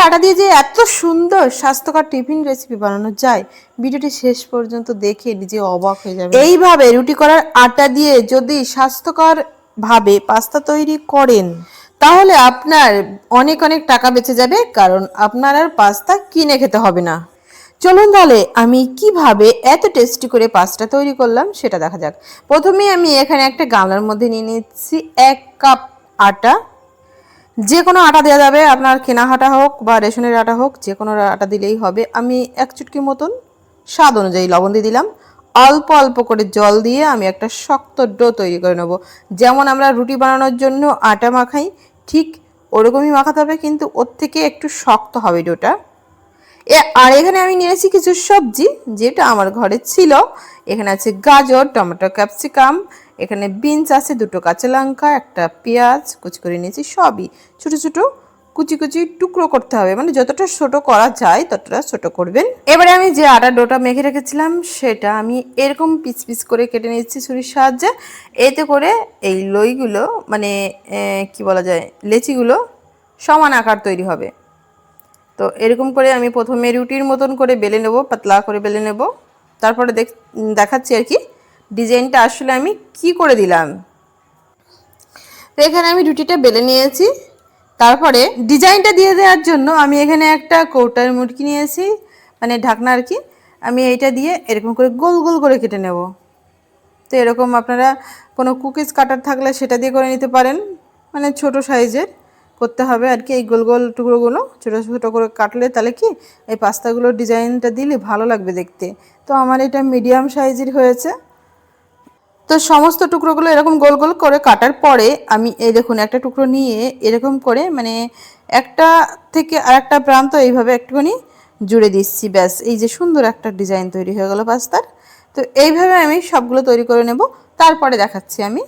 আটা দিয়ে যে এত সুন্দর স্বাস্থ্যকর টিফিন রেসিপি বানানো যায়, ভিডিওটি শেষ পর্যন্ত দেখে নিজে অবাক হয়ে যাবে। এইভাবে রুটি করার আটা দিয়ে যদি স্বাস্থ্যকর ভাবে পাস্তা তৈরি করেন, তাহলে আপনার অনেক অনেক টাকা বেঁচে যাবে, কারণ আপনার আর পাস্তা কিনে খেতে হবে না। চলুন তাহলে আমি কিভাবে এত টেস্টি করে পাস্তা তৈরি করলাম সেটা দেখা যাক। প্রথমে আমি এখানে একটা গামলার মধ্যে নিয়ে নিচ্ছি 1 কাপ আটা। যে কোনো আটা দেওয়া যাবে, আপনার কেনা আটা হোক বা রেশনের আটা হোক, যে কোনো আটা দিলেই হবে। আমি 1 চুটকি মতন স্বাদ অনুযায়ী লবণ দিয়ে দিলাম। অল্প অল্প করে জল দিয়ে আমি একটা শক্ত ডো তৈরি করে নেব। যেমন আমরা রুটি বানানোর জন্য আটা মাখাই, ঠিক ওরকমই মাখাতে হবে, কিন্তু ওর থেকে একটু শক্ত হবে ডোটা। আর এখানে আমি নিয়েছি কিছু সবজি যেটা আমার ঘরে ছিল। এখানে আছে গাজর, টমেটো, ক্যাপসিকাম, এখানে বিনস আছে, 2টো কাঁচা লঙ্কা, একটা পেঁয়াজ কুচি করে নিয়েছি। সবই ছোট ছোট কুচি কুচি টুকরো করতে হবে, মানে যতটা ছোট করা যায় ততটা ছোট করবেন। এবারে আমি যে আটা ডোটা মেখে রেখেছিলাম সেটা আমি এরকম পিস পিস করে কেটে নিচ্ছি ছুরির সাহায্যে। এতে করে এই লইগুলো মানে কি বলা যায়, লেচিগুলো সমান আকার তৈরি হবে। তো এরকম করে আমি প্রথমে রুটির মতন করে বেলে নেব, পাতলা করে বেলে নেব। তারপরে দেখাচ্ছি আর কি ডিজাইনটা আসলে আমি কি করে দিলাম। তো এখানে আমি রুটিটা বেলে নিয়েছি। তারপরে ডিজাইনটা দিয়ে দেওয়ার জন্য আমি এখানে একটা কৌটার মুটকি নিয়েছি, মানে ঢাকনা আর কি। আমি এইটা দিয়ে এরকম করে গোল গোল করে কেটে নেব। তো এরকম আপনারা কোনো কুকিজ কাটার থাকলে সেটা দিয়ে করে নিতে পারেন, মানে ছোট সাইজের করতে হবে আর কি। এই গোল গোল টুকরোগুলো ছোটো ছোটো করে কাটলে তাহলে কি এই পাস্তাগুলোর ডিজাইনটা দিলে ভালো লাগবে দেখতে। তো আমার এটা মিডিয়াম সাইজের হয়েছে। তো সমস্ত টুকরোগুলো এরকম গোল গোল করে কাটার পরে আমি এই দেখুন একটা টুকরো নিয়ে এরকম করে মানে একটা থেকে আরেকটা প্রান্ত এইভাবে একটুখানি জুড়ে দিচ্ছি, ব্যাস এই যে সুন্দর একটা ডিজাইন তৈরি হয়ে গেল পাস্তার। তো এইভাবে আমি সবগুলো তৈরি করে নেব, তারপরে দেখাচ্ছি আমি।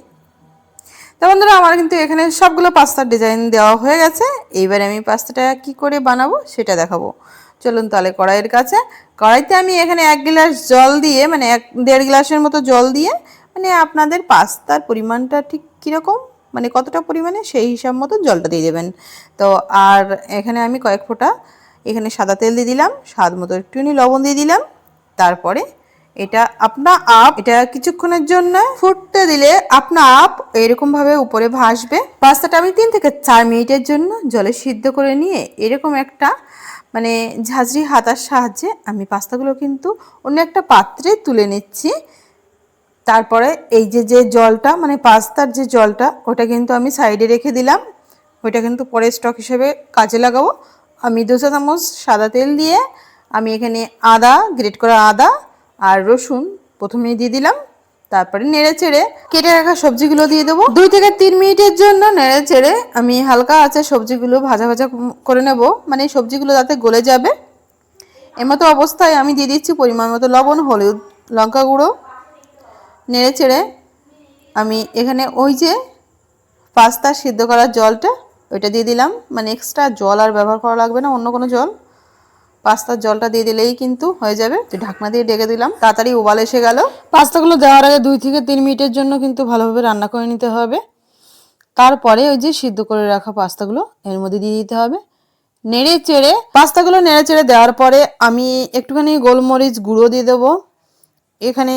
তো বন্ধুরা আমার কিন্তু এখানে সবগুলো পাস্তার ডিজাইন দেওয়া হয়ে গেছে। এইবারে আমি পাস্তাটা কি করে বানাবো সেটা দেখাবো। চলুন তাহলে কড়াইয়ের কাছে। কড়াইতে আমি এখানে 1 গ্লাস জল দিয়ে, মানে 1-1.5 গ্লাসের মতো জল দিয়ে, মানে আপনাদের পাস্তার পরিমাণটা ঠিক কীরকম, মানে কতটা পরিমাণে সেই হিসাব মতো জলটা দিয়ে দেবেন। তো আর এখানে আমি কয়েক ফোঁটা এখানে সাদা তেল দিয়ে দিলাম, স্বাদ মতো একটুখানি লবণ দিয়ে দিলাম। তারপরে এটা এটা কিছুক্ষণের জন্য ফুটতে দিলে আপনা আপ এরকমভাবে উপরে ভাসবে। পাস্তাটা আমি 3 থেকে 4 মিনিটের জন্য জলে সিদ্ধ করে নিয়ে এরকম একটা মানে ঝাঁঝরি হাতার সাহায্যে আমি পাস্তাগুলো কিন্তু অন্য একটা পাত্রে তুলে নিচ্ছি। তারপরে এই যে জলটা, মানে পাস্তার যে জলটা, ওটা কিন্তু আমি সাইডে রেখে দিলাম। ওইটা কিন্তু পরে স্টক হিসেবে কাজে লাগাবো। আমি 2 চা চামচ সাদা তেল দিয়ে আমি এখানে আদা, গ্রেট করা আদা আর রসুন প্রথমেই দিয়ে দিলাম। তারপরে নেড়ে চেড়ে কেটে রাখা সবজিগুলো দিয়ে দেবো। 2 থেকে 3 মিনিটের জন্য নেড়ে চেড়ে আমি হালকা আছে সবজিগুলো ভাজা ভাজা করে নেব, মানে সবজিগুলো যাতে গলে যাবে। এমতো অবস্থায় আমি দিয়ে দিচ্ছি পরিমাণ মতো লবণ, হলুদ, লঙ্কা গুঁড়ো। নেড়ে চেড়ে আমি এখানে ওই যে পাস্তা সিদ্ধ করার জলটা ওইটা দিয়ে দিলাম, মানে এক্সট্রা জল আর ব্যবহার করা লাগবে না, অন্য কোনো জল। পাস্তার জলটা দিয়ে দিলেই কিন্তু হয়ে যাবে। তো ঢাকনা দিয়ে ঢেকে দিলাম, তাড়াতাড়ি উবাল এসে গেল। পাস্তাগুলো দেওয়ার আগে 2 থেকে 3 মিনিটের জন্য কিন্তু ভালোভাবে রান্না করে নিতে হবে। তারপরে ওই যে সিদ্ধ করে রাখা পাস্তাগুলো এর মধ্যে দিয়ে দিতে হবে। নেড়ে চেড়ে পাস্তাগুলো নেড়ে চেড়ে দেওয়ার পরে আমি একটুখানি গোলমরিচ গুঁড়ো দিয়ে দেবো। এখানে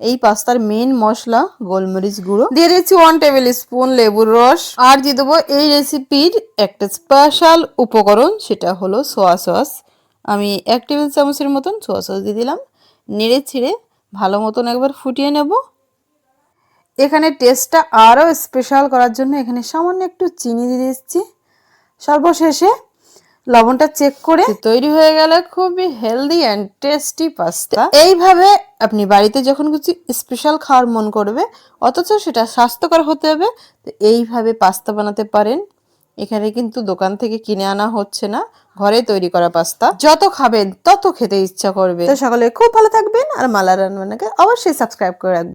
এই পাস্তার মেন মশলা গোলমরিচ গুঁড়ো দিয়ে দিচ্ছি 1 টেবিল স্পুন লেবুর রস। আর দিয়ে দেবো এই রেসিপির একটা স্পেশাল উপকরণ, সেটা হলো সোয়া সস। আমি 1 টেবিল চামচের মতন সোয়া সস দিয়ে দিলাম। নেড়ে ছেড়ে ভালো মতন একবার ফুটিয়ে নেব। এখানে টেস্টটা আরও স্পেশাল করার জন্য এখানে সামান্য একটু চিনি দিয়ে দিচ্ছি। সর্বশেষে লবণটা চেক করে তৈরি হয়ে গেল খুবই হেলদি অ্যান্ড টেস্টি পাস্তা। এইভাবে আপনি বাড়িতে যখন কিছু স্পেশাল খাওয়ার মন করবে, অথচ সেটা স্বাস্থ্যকর হতে হবে, তো এইভাবে পাস্তা বানাতে পারেন। এখানে কিন্তু দোকান থেকে কিনে আনা হচ্ছে না, ঘরে তৈরি করা পাস্তা। যত খাবেন তত খেতে ইচ্ছা করবে। তো সকলে খুব ভালো থাকবেন, আর মালা রান্নাকে অবশ্যই সাবস্ক্রাইব করে রাখবেন।